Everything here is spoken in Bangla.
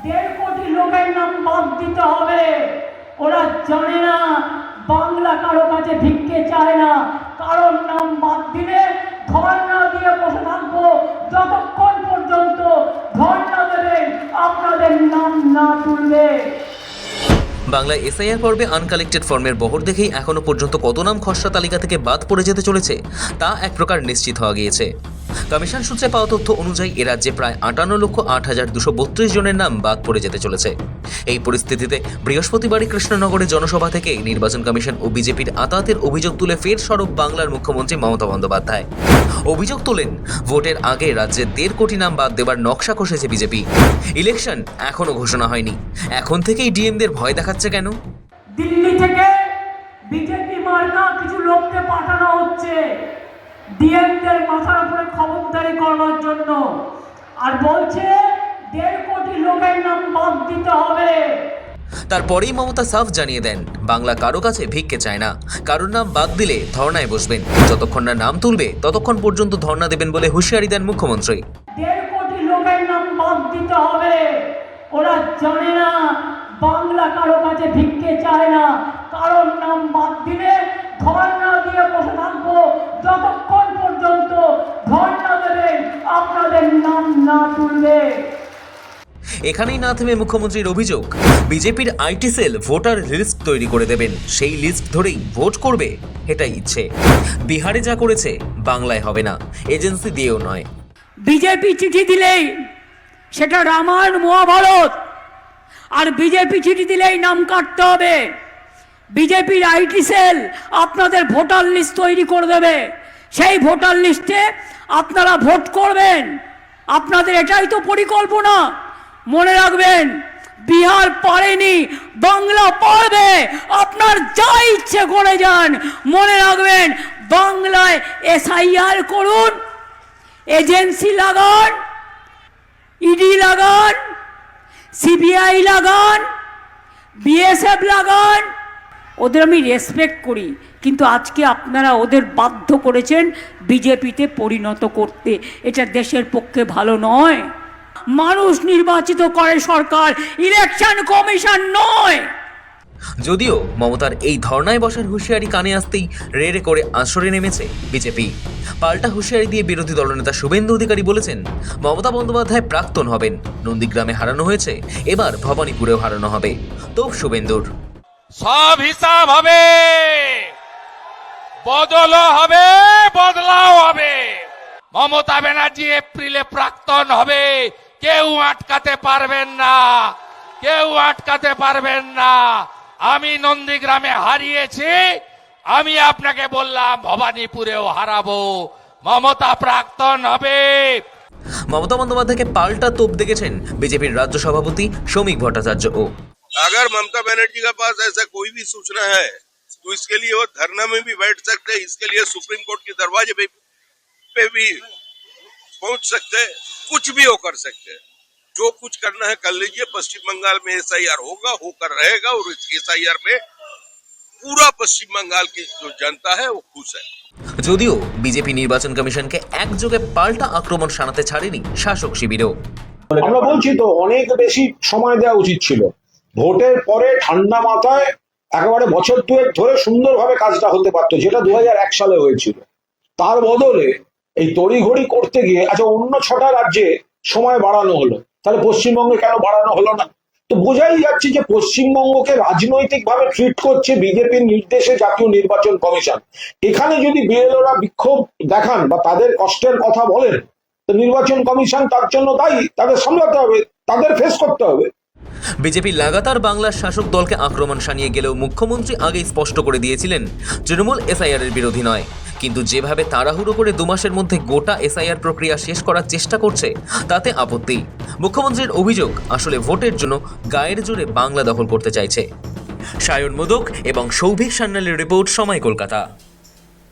1.5 কোটি লোকের নাম বাদ দিতে হবে। ওরা জানে না বাংলা কারো কাছে ভিক্ষে চায় না, কারোর নাম বাদ দিলে ধর্ণা দিয়ে বসে থাকবো যতক্ষণ পর্যন্ত ধর্ণা দেবেন আপনাদের নাম না তুলবে। বাংলায় এসআইআর পর্বে আনকালেক্টেড ফর্মের বহর দেখেই এখনো পর্যন্ত কত নাম খসড়া তালিকা থেকে বাদ পড়ে যেতে চলেছে তা এক প্রকার নিশ্চিত হওয়া গিয়েছে। কমিশন সূত্রে পাওয়া তথ্য অনুযায়ী এ রাজ্যে প্রায় 58,08,232 জনের নাম বাদ পড়ে যেতে চলেছে। এই পরিস্থিতিতে বৃহস্পতিবারই কৃষ্ণনগরে জনসভা থেকে নির্বাচন কমিশন ও বিজেপির আতাতের অভিযোগ তুলে ফের সরব বাংলার মুখ্যমন্ত্রী মমতা বন্দ্যোপাধ্যায়। অভিযোগ তোলেন, ভোটের আগে রাজ্যে 1.5 কোটি নাম বাদ দেবার নকশা কষেছে বিজেপি। ইলেকশন এখনো ঘোষণা হয়নি, এখন থেকেই ডিএমদের ভয় দেখাচ্ছে কেন? দিল্লি থেকে বিজেপি মার্কা কিছু লোককে পাঠানো হচ্ছে ডিএমদের মাথার উপরে খবরদারি করার জন্য, আর বলছে 1.5 কোটি লোকের নাম বাদ দিতে হবে। তারপরেই মমতা সাফ জানিয়ে দেন, বাংলা কারো কাছে ভিক্ষে চায় না, কারোর নাম বাদ দিলে ধর্নায় বসবেন, যতক্ষণ না নাম তুলবে ততক্ষণ পর্যন্ত ধর্না দেবেন বলে হুঁশিয়ারি দেন মুখ্যমন্ত্রী। 1.5 কোটি লোকের নাম বাদ দিতে হবে। ওরা জানে না বাংলা কারো কাছে ভিক্ষে চায় না, কারোর নাম বাদ দিলে ধর্ণা দিয়ে বসে থাকবো যতক্ষণ পর্যন্ত ধর্ণা দেবেন আপনাদের নাম না তুলবে। এখানেই না থেমে মুখ্যমন্ত্রীর অভিযোগ, বিজেপির আইটি সেল ভোটার লিস্ট তৈরি করে দেবেন, সেই লিস্ট ধরেই ভোট করবে, এটাই ইচ্ছে। বিহারে যা করেছে বাংলায় হবে না, এজেন্সি দিয়েও নয়। বিজেপি চিঠি দিলেই সেটা রামায়ণ মহাভারত, আর বিজেপি চিঠি দিলেই নাম কাটতে হবে। বিজেপির আইটি সেল আপনাদের ভোটার লিস্ট তৈরি করে দেবে, সেই ভোটার লিস্টে আপনারা ভোট করবেন। আপনাদের এটাই তো পরিকল্পনা। মনে রাখবেন, বিহার পারেনি, বাংলা পারবে। আপনার যা ইচ্ছে করে যান, মনে রাখবেন বাংলায় এসআইআর করুন, এজেন্সি লাগান, ইডি লাগান, সিবিআই লাগান, বিএসএফ লাগান। ওদের আমি রেসপেক্ট করি, কিন্তু আজকে আপনারা ওদের বাধ্য করেছেন বিজেপিতে পরিণত করতে। এটা দেশের পক্ষে ভালো নয়। মানুষ নির্বাচিত করে সরকার, ইলেকশন কমিশন নয়। যদিও মমতার এই ধর্নায় বসার হুঁশিয়ারি কানে আসতেই রেড়ে করে আসরে নেমেছে বিজেপি। পাল্টা হুঁশিয়ারি দিয়ে বিরোধী দলনেতা শুভেন্দু অধিকারী বলেছেন, মমতা বন্দ্যোপাধ্যায় প্রাক্তন হবেন, নন্দীগ্রামে হারানো হয়েছে, এবার ভবানীপুরেও হারানো হবে। তো শুভেন্দুর সব হিসাব হবে, বদলও হবে, বদলাও হবে। মমতা ব্যানার্জি এপ্রিলে প্রাক্তন হবে, কেউ আটকাতে পারবেন না, কেউ আটকাতে পারবেন না। আমি নন্দীগ্রামে হারিয়েছি, আমি আপনাকে বললাম ভবানীপুরেও হারাবো। মমতা প্রাক্তন হবে। মমতা বন্দ্যোপাধ্যায়কে পাল্টা তোপ দেখেছেন বিজেপির রাজ্য সভাপতি শ্রমিক ভট্টাচার্য। ও अगर ममता बनर्जी के पास ऐसा कोई भी सूचना है तो इसके लिए वो धरना में भी बैठ सकते हैं, इसके लिए सुप्रीम कोर्ट के दरवाजे पे भी पहुंच सकते हैं, कुछ भी वो कर सकते हैं। जो कुछ करना है कर लीजिए। पश्चिम बंगाल में एसआईआर होगा, होकर रहेगा, और इस एसआईआर में पूरा पश्चिम बंगाल की जो जनता है वो खुश है। যদিও বিজেপি নির্বাচন কমিশনকে একযোগে পাল্টা আক্রমণ শানাতে ছাড়েনি শাসক শিবিরও। আমরা বলছি তো, অনেক বেশি সময় দেওয়া উচিত ছিল। ভোটের পরে ঠান্ডা মাথায় একেবারে বছর দুয়েক ধরে সুন্দরভাবে কাজটা হতে পারতো, যেটা 2001 সালে হয়েছিল। তার বদলে এই তড়িঘড়ি করতে গিয়ে আচ্ছা অন্য 6টা রাজ্যে সময় বাড়ানো হলো, তাহলে পশ্চিমবঙ্গে কেন বাড়ানো হলো না? তো বোঝাই যাচ্ছে যে পশ্চিমবঙ্গকে রাজনৈতিকভাবে ট্রিট করছে বিজেপির নির্দেশে জাতীয় নির্বাচন কমিশন। এখানে যদি বিএলওরা বিক্ষোভ দেখান বা তাদের কষ্টের কথা বলেন, তো নির্বাচন কমিশন তার জন্য দায়ী, তাদের সামলাতে হবে, তাদের ফেস করতে হবে। বিজেপি লাগাতার বাংলার শাসক দলকে আক্রমণ শানিয়ে গেলেও মুখ্যমন্ত্রী আগেই স্পষ্ট করে দিয়েছিলেন, তৃণমূল এসআইআর এর বিরোধী নয়। কিন্তু যেভাবে তাড়াহুড়ো করে 2 মাসের মধ্যে গোটা এসআইআর প্রক্রিয়া শেষ করার চেষ্টা করছে তাতে আপত্তি। মুখ্যমন্ত্রীর অভিযোগ, আসলে ভোটের জন্য গায়ের জোরে বাংলা দখল করতে চাইছে। সায়ন মোদক এবং সৌভিক সান্যালের রিপোর্ট, সময় কলকাতা।